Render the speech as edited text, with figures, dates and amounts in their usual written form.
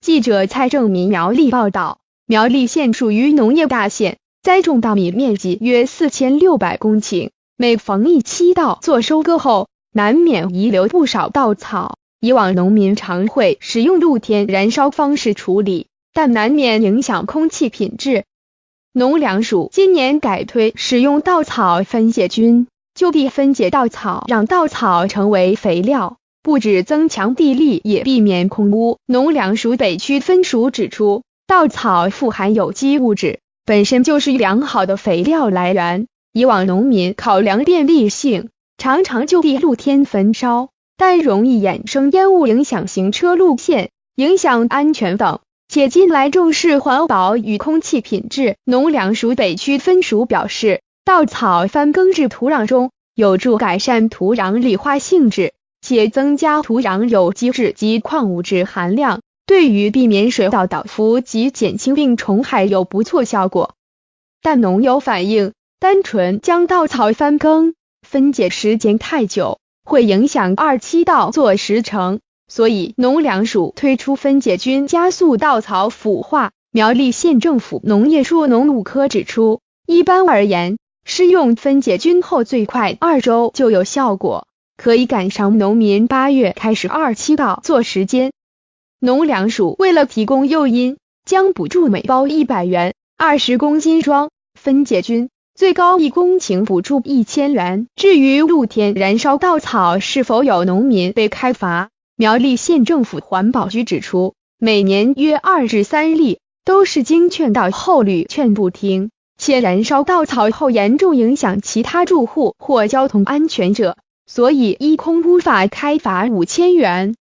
记者蔡正民苗栗报道，苗栗县属于农业大县，栽种大米面积约4600公顷，每逢一期稻作收割后，难免遗留不少稻草。以往农民常会使用露天燃烧方式处理，但难免影响空气品质。农粮署今年改推使用稻草分解菌，就地分解稻草，让稻草成为肥料，不只增强地力，也避免空污。农粮署北区分署指出，稻草富含有机物质，本身就是良好的肥料来源。以往农民考量便利性，常常就地露天焚烧，但容易衍生烟雾，影响行车路线，影响安全等。且近来重视环保与空气品质，农粮署北区分署表示，稻草翻耕至土壤中，有助改善土壤理化性质，且增加土壤有机质及矿物质含量，对于避免水稻倒伏及减轻病虫害有不错效果。但农友反映，单纯将稻草翻耕，分解时间太久，会影响2期稻作时程。所以农粮署推出分解菌，加速稻草腐化。苗栗县政府农业处农务科指出，一般而言，施用分解菌后最快2周就有效果，可以赶上农民8月开始2期稻作时间。农粮署为了提供诱因，将补助每包100元20公斤装分解菌，最高1公顷补助1000元。至于露天燃烧稻草是否有农民被开罚，苗栗县政府环保局指出，每年约2至3例，都是经劝导后屡劝不听，且燃烧稻草后严重影响其他住户或交通安全者，所以依空污法开罚5000元。